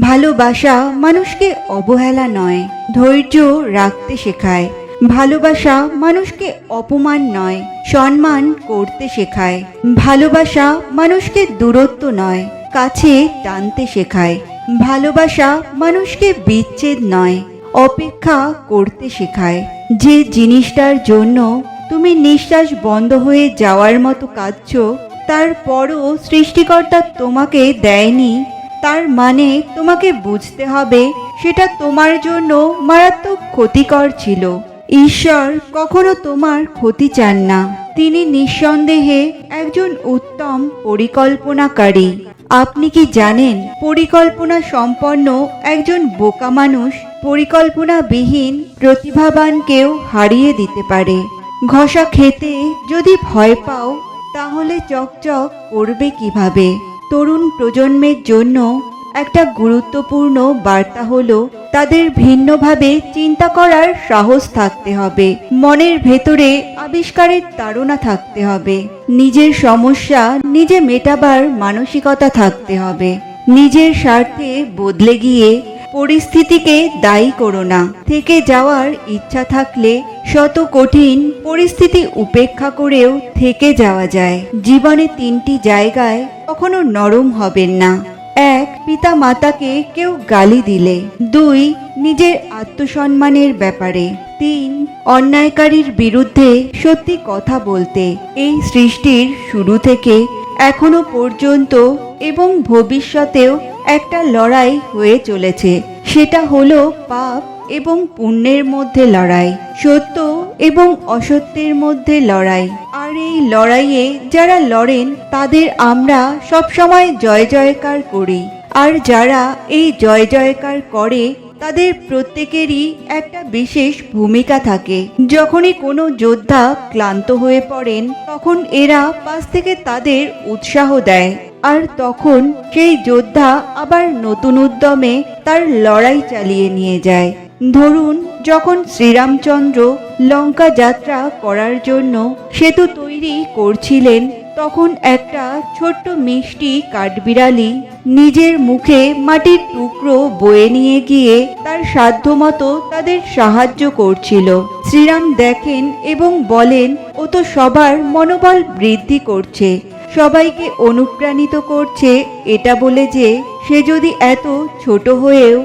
ভালোবাসা মানুষকে অবহেলা নয়, ধৈর্য রাখতে শেখায়। ভালোবাসা মানুষকে অপমান নয়, সম্মান করতে শেখায়। ভালোবাসা মানুষকে দূরত্ব নয়, কাছে টানতে শেখায়। ভালোবাসা মানুষকে বিচ্ছেদ নয়, অপেক্ষা করতে শেখায়। যে জিনিসটার জন্য তুমি নিঃশ্বাস বন্ধ হয়ে যাওয়ার মতো কাঁদছো, তারপরও সৃষ্টিকর্তা তোমাকে দেয়নি, তার মানে তোমাকে বুঝতে হবে সেটা তোমার জন্য মারাত্মক ক্ষতিকর ছিল। ঈশ্বর কখনো তোমার ক্ষতি চান না। তিনি নিঃসন্দেহে একজন উত্তম পরিকল্পনাকারী। আপনি কি জানেন, পরিকল্পনা সম্পন্ন একজন বোকা মানুষ পরিকল্পনাবিহীন প্রতিভাবানকেও হারিয়ে দিতে পারে। ঘষা খেতে যদি ভয় পাও, তাহলে চকচক করবে কিভাবে? তরুণ প্রজন্মের জন্য একটা গুরুত্বপূর্ণ বার্তা হলো, তাদের ভিন্নভাবে চিন্তা করার সাহস থাকতে হবে। মনের ভেতরে আবিষ্কারের তাড়না থাকতে হবে। নিজের সমস্যা নিজে মেটাবার মানসিকতা থাকতে হবে। নিজের স্বার্থে বদলে গিয়ে পরিস্থিতিকে দায়ী করো না। থেকে যাওয়ার ইচ্ছা থাকলে শত কঠিন পরিস্থিতি উপেক্ষা করেও থেকে যাওয়া যায়। জীবনে 3টি জায়গায় কখনো নরম হবেন না। 1. পিতা মাতাকে কেউ গালি দিলে। 2. নিজের আত্মসম্মানের ব্যাপারে। 3. অন্যায়কারীর বিরুদ্ধে সত্যি কথা বলতে। এই সৃষ্টির শুরু থেকে এখনো পর্যন্ত এবং ভবিষ্যতেও একটা লড়াই হয়ে চলেছে। সেটা হলো পাপ এবং পুণ্যের মধ্যে লড়াই, সত্য এবং অসত্যের মধ্যে লড়াই। আর এই লড়াইয়ে যারা লড়েন তাদের আমরা সবসময় জয় জয়কার করি। আর যারা এই জয় জয়কার করে তাদের প্রত্যেকেরই একটা বিশেষ ভূমিকা থাকে। যখনই কোনো যোদ্ধা ক্লান্ত হয়ে পড়েন, তখন এরা পাশ থেকে তাদের উৎসাহ দেয়। আর তখন সেই যোদ্ধা আবার নতুন উদ্যমে তার লড়াই চালিয়ে নিয়ে যায়। ধরুন, যখন শ্রীরামচন্দ্র লঙ্কা যাত্রা করার জন্য সেতু তৈরি করছিলেন, তখন একটা ছোট্ট মিষ্টি কাঠবিড়ালি নিজের মুখে মাটির টুকরো বয়ে নিয়ে গিয়ে তার সাধ্যমতো তাদের সাহায্য করছিল। শ্রীরাম দেখেন এবং বলেন, ও তো সবার মনোবল বৃদ্ধি করছে, সবাইকে অনুপ্রাণিত করছে, এটা বলে যে সে যদি এত ছোট হয়েও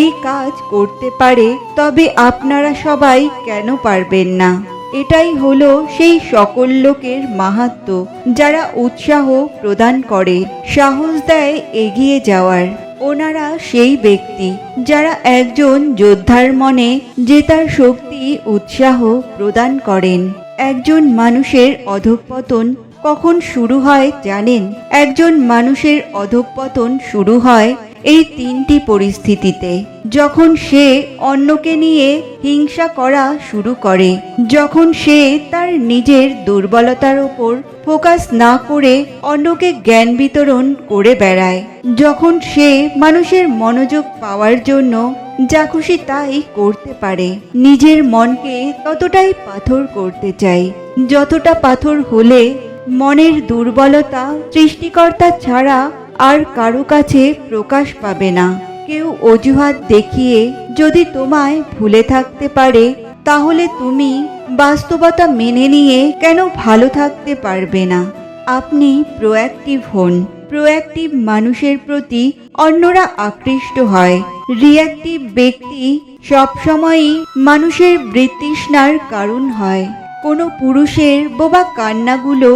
এই কাজ করতে পারে, তবে আপনারা সবাই কেন পারবেন না? এটাই হলো সেই সকল লোকের মাহাত্ম্য, যারা উৎসাহ প্রদান করে, সাহস দেয় এগিয়ে যাওয়ার। ওনারা সেই ব্যক্তি যারা একজন যোদ্ধার মনে জেতার শক্তি, উৎসাহ প্রদান করেন। একজন মানুষের অধঃপতন কখন শুরু হয় জানেন? একজন মানুষের অধঃপতন শুরু হয় এই 3টি পরিস্থিতিতে। যখন সে অন্যকে নিয়ে হিংসা করা শুরু করে, যখন সে তার নিজের দুর্বলতার উপর ফোকাস না করে অন্যকে জ্ঞান বিতরণ করে বেড়ায়, যখন সে মানুষের মনোযোগ পাওয়ার জন্য যা খুশি তাই করতে পারে, নিজের মনকে ততটাই পাথর করতে চায়, যতটা পাথর হলে মনের দুর্বলতা সৃষ্টিকর্তা ছাড়া আর কারো কাছে প্রকাশ পাবে না। কেউ অজুহাত দেখিয়ে যদি তোমায় ভুলে থাকতে পারে, তাহলে তুমি বাস্তবতা মেনে নিয়ে কেন ভালো থাকতে পারবে না? আপনি প্রোঅ্যাক্টিভ হন। প্রোঅ্যাক্টিভ মানুষের প্রতি অন্যরা আকৃষ্ট হয়। রিঅ্যাক্টিভ ব্যক্তি সবসময়ই মানুষের বৃতৃষ্ণার কারণ হয়। কোনো পুরুষের বোবা কান্নাগুলো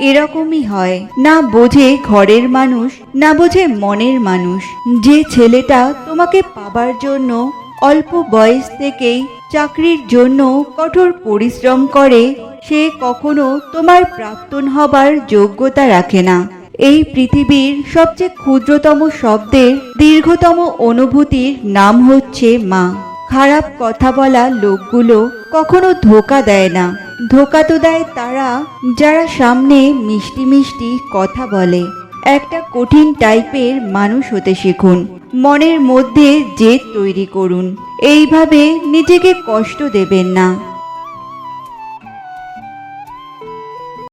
এরকমই হয়, না বোঝে ঘরের মানুষ, না বোঝে মনের মানুষ। যে ছেলেটা তোমাকে পাবার জন্য অল্প বয়স থেকেই চাকরির জন্য কঠোর পরিশ্রম করে, সে কখনো তোমার প্রাক্তন হবার যোগ্যতা রাখে না। এই পৃথিবীর সবচেয়ে ক্ষুদ্রতম শব্দের দীর্ঘতম অনুভূতির নাম হচ্ছে মা। খারাপ কথা বলা লোকগুলো কখনো ধোঁকা দেয় না। ধোঁকা তো দেয় তারা যারা সামনে মিষ্টি মিষ্টি কথা বলে। একটা কঠিন টাইপের মানুষ হতে শিখুন। মনের মধ্যে জেদ তৈরি করুন। এইভাবে নিজেকে কষ্ট দেবেন না।